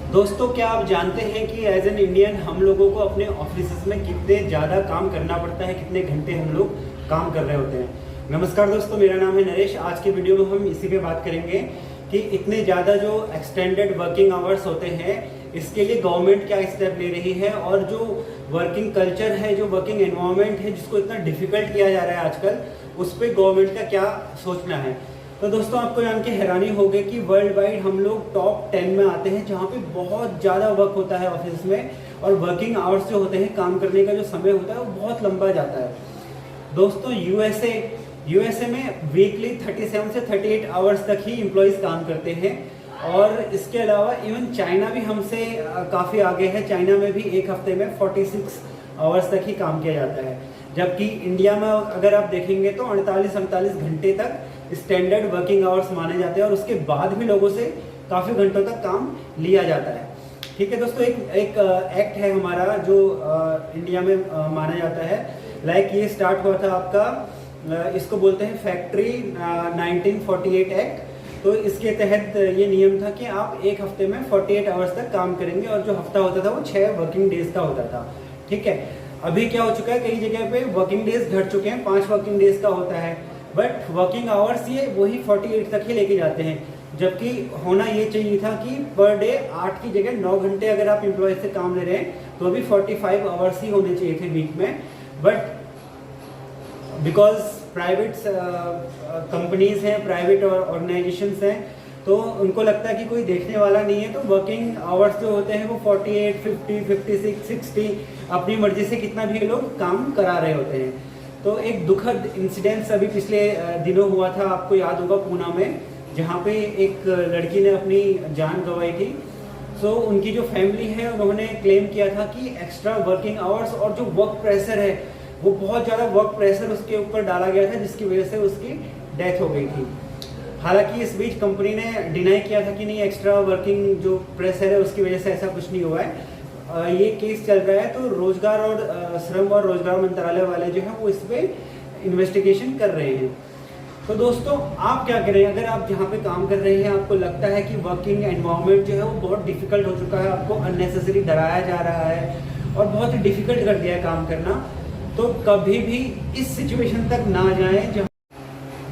दोस्तों, क्या आप जानते हैं कि एज एन इंडियन हम लोगों को अपने ऑफिस में कितने ज़्यादा काम करना पड़ता है, कितने घंटे हम लोग काम कर रहे होते हैं। नमस्कार दोस्तों, मेरा नाम है नरेश। आज के वीडियो में हम इसी पे बात करेंगे कि इतने ज़्यादा जो एक्सटेंडेड वर्किंग आवर्स होते हैं, इसके लिए गवर्नमेंट क्या स्टेप ले रही है और जो वर्किंग कल्चर है, जो वर्किंग एनवायरनमेंट है, जिसको इतना डिफिकल्ट किया जा रहा है आजकल, उस पर गवर्नमेंट का क्या सोचना है। तो दोस्तों, आपको जान के हैरानी होगी कि वर्ल्ड वाइड हम लोग टॉप 10 में आते हैं, जहाँ पे बहुत ज़्यादा वर्क होता है ऑफिस में, और वर्किंग आवर्स जो होते हैं, काम करने का जो समय होता है, वो बहुत लंबा जाता है। दोस्तों, यूएसए में वीकली 37 से 38 आवर्स तक ही एम्प्लॉयज़ काम करते हैं। और इसके अलावा इवन चाइना भी हमसे काफ़ी आगे है। चाइना में भी एक हफ्ते में 46 आवर्स तक ही काम किया जाता है, जबकि इंडिया में अगर आप देखेंगे तो 48 घंटे तक स्टैंडर्ड वर्किंग आवर्स माने जाते हैं, और उसके बाद भी लोगों से काफ़ी घंटों तक काम लिया जाता है। ठीक है दोस्तों, एक एक्ट है हमारा जो इंडिया में माना जाता है। लाइक ये स्टार्ट हुआ था आपका, इसको बोलते हैं फैक्ट्री 1948 एक्ट। तो इसके तहत ये नियम था कि आप एक हफ्ते में 48 आवर्स तक काम करेंगे, और जो हफ्ता होता था वो 6 वर्किंग डेज का होता था। ठीक है, अभी क्या हो चुका है, कई जगह पे वर्किंग डेज घट चुके हैं, 5 वर्किंग डेज का होता है, बट वर्किंग आवर्स ये वही 48 तक ही लेके जाते हैं। जबकि होना ये चाहिए था कि पर डे 8 की जगह 9 घंटे अगर आप एम्प्लॉय से काम ले रहे हैं तो अभी 45 आवर्स ही होने चाहिए थे वीक में। बट बिकॉज प्राइवेट कंपनीज हैं, प्राइवेट ऑर्गेनाइजेशंस हैं, तो उनको लगता है कि कोई देखने वाला नहीं है, तो वर्किंग आवर्स जो होते हैं वो 48, 50, 56, 60 अपनी मर्जी से कितना भी लोग काम करा रहे होते हैं। तो एक दुखद इंसिडेंस अभी पिछले दिनों हुआ था, आपको याद होगा, पूना में, जहाँ पे एक लड़की ने अपनी जान गंवाई थी। सो उनकी जो फैमिली है उन्होंने क्लेम किया था कि एक्स्ट्रा वर्किंग आवर्स और जो वर्क प्रेशर है, वो बहुत ज़्यादा वर्क प्रेशर उसके ऊपर डाला गया था, जिसकी वजह से उसकी डेथ हो गई थी। हालांकि इस बीच कंपनी ने डिनाई किया था कि नहीं, एक्स्ट्रा वर्किंग जो प्रेशर है उसकी वजह से ऐसा कुछ नहीं हुआ है। ये केस चल रहा है, तो रोजगार और श्रम और रोजगार मंत्रालय वाले जो है वो इस पे इन्वेस्टिगेशन कर रहे हैं। तो दोस्तों, आप क्या करें, अगर आप जहाँ पे काम कर रहे हैं आपको लगता है कि वर्किंग एनवायरनमेंट जो है वो बहुत डिफिकल्ट हो चुका है, आपको अननेसेसरी डराया जा रहा है और बहुत ही डिफिकल्ट कर दिया है काम करना, तो कभी भी इस सिचुएशन तक ना जाएं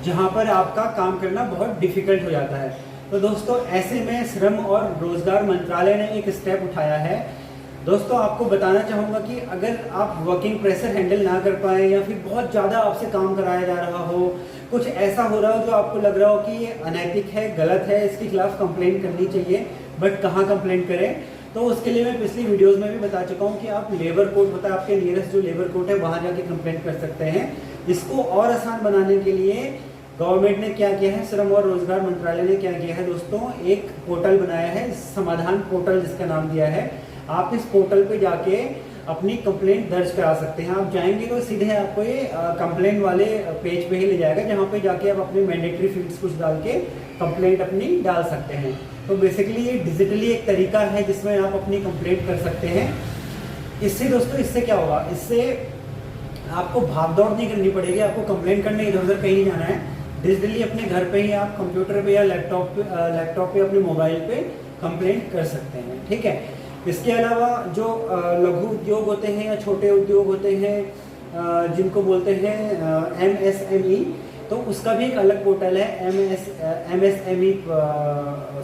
जहाँ पर आपका काम करना बहुत डिफिकल्ट हो जाता है। तो दोस्तों, ऐसे में श्रम और रोजगार मंत्रालय ने एक स्टेप उठाया है। दोस्तों, आपको बताना चाहूँगा कि अगर आप वर्किंग प्रेशर हैंडल ना कर पाए, या फिर बहुत ज़्यादा आपसे काम कराया जा रहा हो, कुछ ऐसा हो रहा हो जो आपको लग रहा हो कि ये अनैतिक है, गलत है, इसके खिलाफ कंप्लेंट करनी चाहिए, बट कहाँ कंप्लेंट करें, तो उसके लिए मैं पिछली वीडियोस में भी बता चुका हूँ कि आप लेबर कोर्ट होता है, आपके नियरेस्ट जो लेबर कोर्ट है, वहाँ जाके कंप्लेंट कर सकते हैं। इसको और आसान बनाने के लिए गवर्नमेंट ने क्या किया है, श्रम और रोजगार मंत्रालय ने क्या किया है दोस्तों, एक पोर्टल बनाया है, समाधान पोर्टल जिसका नाम दिया है। आप इस पोर्टल पे जाके अपनी कंप्लेंट दर्ज करा सकते हैं। आप जाएंगे तो सीधे आपको ये कंप्लेंट वाले पेज पे ही ले जाएगा, जहाँ पे जाके आप अपने मैंडेटरी फील्ड्स कुछ डाल के कंप्लेंट अपनी डाल सकते हैं। तो बेसिकली ये डिजिटली एक तरीका है जिसमें आप अपनी कंप्लेंट कर सकते हैं। इससे दोस्तों, इससे क्या होगा, इससे आपको भाग दौड़ नहीं करनी पड़ेगी, आपको कंप्लेंट करने इधर उधर कहीं नहीं जाना है। डिजिटली अपने घर पे ही आप कंप्यूटर पे या लैपटॉप पे अपने मोबाइल पे कंप्लेंट कर सकते हैं। ठीक है, इसके अलावा जो लघु उद्योग होते हैं या छोटे उद्योग होते हैं, जिनको बोलते हैं MSME, तो उसका भी एक अलग पोर्टल है, MSME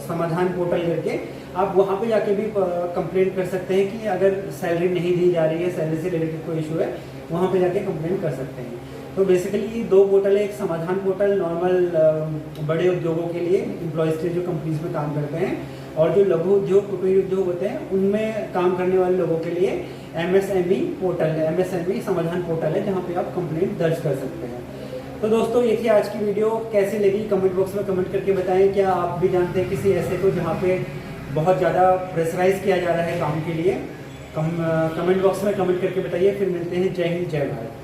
समाधान पोर्टल करके। आप वहाँ पे जाके भी कंप्लेंट कर सकते हैं कि अगर सैलरी नहीं दी जा रही है, सैलरी से रिलेटेड कोई इशू है, वहाँ पे जाके कंप्लेंट कर सकते हैं। तो बेसिकली 2 पोर्टल है, एक समाधान पोर्टल नॉर्मल बड़े उद्योगों के लिए, एम्प्लॉयज़ के जो कंपनीज में काम करते हैं, और जो लघु उद्योग, कुटीर उद्योग होते हैं, उनमें काम करने वाले लोगों के लिए MSME पोर्टल है, MSME समाधान पोर्टल है, जहाँ पे आप कंप्लेंट दर्ज कर सकते हैं। तो दोस्तों, ये थी आज की वीडियो। कैसी लगी कमेंट बॉक्स में कमेंट करके बताएं। क्या आप भी जानते हैं किसी ऐसे को जहाँ पे बहुत ज़्यादा प्रेशराइज किया जा रहा है काम के लिए? कमेंट बॉक्स में कमेंट करके बताइए। फिर मिलते हैं। जय हिंद, जय भारत।